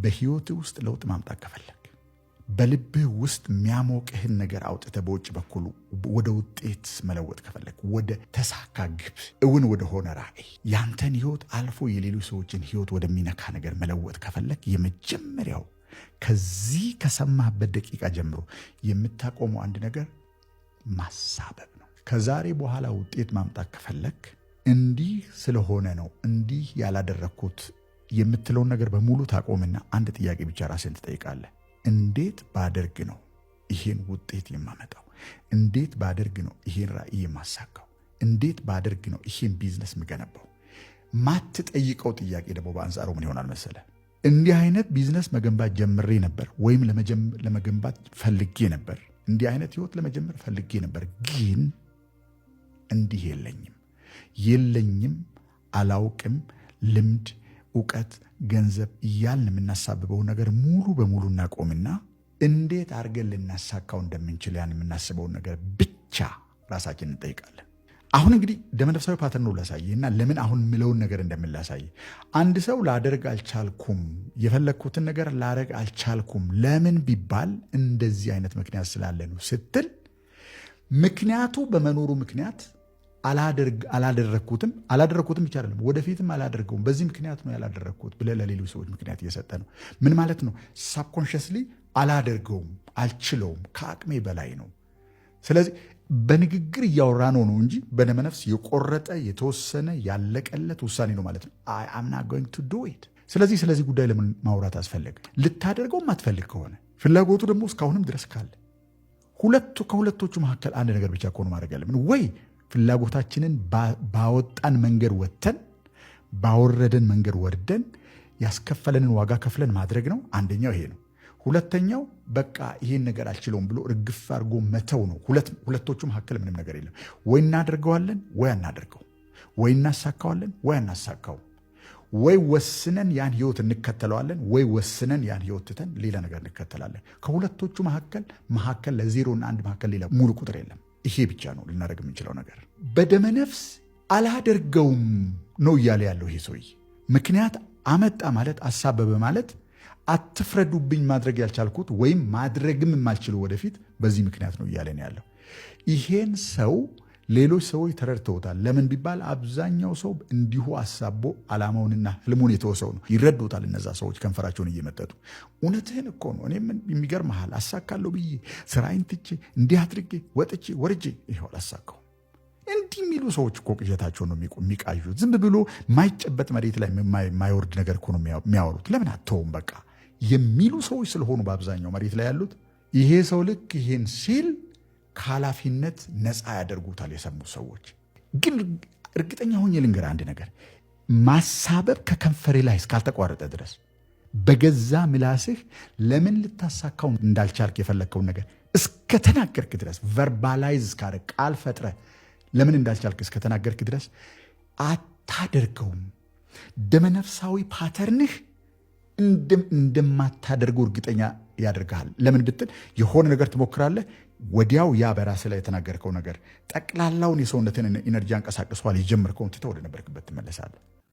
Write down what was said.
በህይወት ውስጥ ለውጥ ማምጣት ከፈለክ በልብህ ውስጥ የሚያሞቅህን ነገር አውጥተህ በውጭ በኩል ወደ ውጤት መለወጥ ከፈለክ ወደ ተሳካ ግብ እውን ወደ ሆነ ራዕይ ያንተን ህይወት አልፎ የሌሎች ሰዎችን ህይወት ወደሚነካ ነገር መለወጥ ከፈለክ የመጀመሪያው ከዚህ ከሰማህበት ደቂቃ ጀምሮ የምታቆመው አንድ ነገር ማሳበብ ነው። ከዛሬ በኋላ ውጤት ማምጣት ከፈለክ እንዲህ ስለሆነ ነው እንዲህ ያላደረኩት የምትለውን ነገር በሙሉ ታቆምና አንድ ጥያቄ ብቻ ራስህን ትጠይቃለህ። እንዴት ባደርግ ነው ይሄን ውጤት የማመጣው? እንዴት ባደርግ ነው ይሄን ራዕይ የማሳካው? እንዴት ባደርግ ነው ይሄን ቢዝነስ የምገነባው? ማትጠይቀው ጥያቄ ደግሞ በአንጻሩ ምን ይሆናል መሰለ? እንዲህ አይነት ቢዝነስ መገንባት ጀምሬ ነበር ወይም ለመገንባት ፈልጌ ነበር፣ እንዲህ አይነት ህይወት ለመጀመር ፈልጌ ነበር፣ ግን እንዲህ የለኝም፣ አላውቅም፣ ልምድ፣ ዕውቀት፣ ገንዘብ እያልን የምናሳብበው ነገር ሙሉ በሙሉ እናቆምና እንዴት አድርገን ልናሳካው እንደምንችል ያን የምናስበውን ነገር ብቻ ራሳችንን እንጠይቃለን። አሁን እንግዲህ ደመነፍሳዊ ፓተርን ነው ላሳይና ለምን አሁን ምለውን ነገር እንደምላሳይ። አንድ ሰው ላደርግ አልቻልኩም፣ የፈለግኩትን ነገር ላደርግ አልቻልኩም ለምን ቢባል እንደዚህ አይነት ምክንያት ስላለ ነው ስትል ምክንያቱ በመኖሩ ምክንያት አላደረኩትም ብቻ አይደለም ወደፊትም አላደርገውም በዚህ ምክንያት ነው ያላደረኩት ብለህ ለሌሎች ሰዎች ምክንያት እየሰጠ ነው። ምን ማለት ነው? ሳብኮንሽስሊ አላደርገውም፣ አልችለውም፣ ከአቅሜ በላይ ነው። ስለዚህ በንግግር እያወራ ነው እንጂ በደመነፍስ የቆረጠ የተወሰነ ያለቀለት ውሳኔ ነው ማለት ነው። I am not going to do it። ስለዚህ ጉዳይ ለምን ማውራት አስፈለገ? ልታደርገው ማትፈልግ ከሆነ ፍላጎቱ ደግሞ እስካሁንም ድረስ ካለ ከሁለቶቹ መካከል አንድ ነገር ብቻ ከሆነ ማድረግ ያለብን ወይ ፍላጎታችንን ባወጣን መንገድ ወጥተን ባወረደን መንገድ ወርደን ያስከፈለንን ዋጋ ከፍለን ማድረግ ነው። አንደኛው ይሄ ነው። ሁለተኛው በቃ ይሄን ነገር አልችለውም ብሎ እርግፍ አድርጎ መተው ነው። ሁለቶቹ መካከል ምንም ነገር የለም። ወይ እናደርገዋለን ወይ አናደርገው፣ ወይ እናሳካዋለን ወይ አናሳካው፣ ወይ ወስነን ያን ህይወት እንከተለዋለን ወይ ወስነን ያን ህይወት ትተን ሌላ ነገር እንከተላለን። ከሁለቶቹ መካከል ለዜሮና አንድ መካከል ሌላ ሙሉ ቁጥር የለም። ይሄ ብቻ ነው ልናደርግ የምንችለው ነገር። በደመነፍስ አላደርገውም ነው እያለ ያለው ይሄ ሰውዬ። ምክንያት አመጣ ማለት አሳበበ ማለት አትፍረዱብኝ ማድረግ ያልቻልኩት ወይም ማድረግም የማልችለው ወደፊት በዚህ ምክንያት ነው እያለ ነው ያለው። ይሄን ሰው ሌሎች ሰዎች ተረድተውታል። ለምን ቢባል አብዛኛው ሰው እንዲሁ አሳቦ ዓላማውንና ህልሙን የተወሰው ነው። ይረዱታል እነዛ ሰዎች ከንፈራቸውን እየመጠጡ እውነትህን እኮ ነው እኔም የሚገርምሃል አሳካለሁ ብዬ ስራዬን ትቼ እንዲህ አድርጌ ወጥቼ ወርጄ ይኸው አላሳካው። እንዲህ የሚሉ ሰዎች እኮ ቅዠታቸውን ነው የሚቃዡት። ዝም ብሎ ማይጨበጥ መሬት ላይ የማይወርድ ነገር እኮ ነው የሚያወሩት። ለምን አተውም በቃ የሚሉ ሰዎች ስለሆኑ በአብዛኛው መሬት ላይ ያሉት። ይሄ ሰው ልክ ይሄን ሲል ከኃላፊነት ነፃ ያደርጉታል የሰሙ ሰዎች። ግን እርግጠኛ ሆኜ ልንገርህ አንድ ነገር፣ ማሳበብ ከከንፈሬ ላይ እስካልተቋረጠ ድረስ በገዛ ምላስህ ለምን ልታሳካው እንዳልቻልክ የፈለግከውን ነገር እስከተናገርክ ድረስ ቨርባላይዝ እስካደረግ ቃል ፈጥረ ለምን እንዳልቻልክ እስከተናገርክ ድረስ አታደርገውም። ደመነፍሳዊ ፓተርንህ እንደማታደርገው እርግጠኛ ያደርግሃል። ለምን ብትል የሆነ ነገር ትሞክራለህ፣ ወዲያው ያ በራስህ ላይ የተናገርከው ነገር ጠቅላላውን የሰውነትን ኢነርጂ አንቀሳቅሷል። የጀመርከውን ትተህ ወደ ነበርክበት ትመለሳለህ።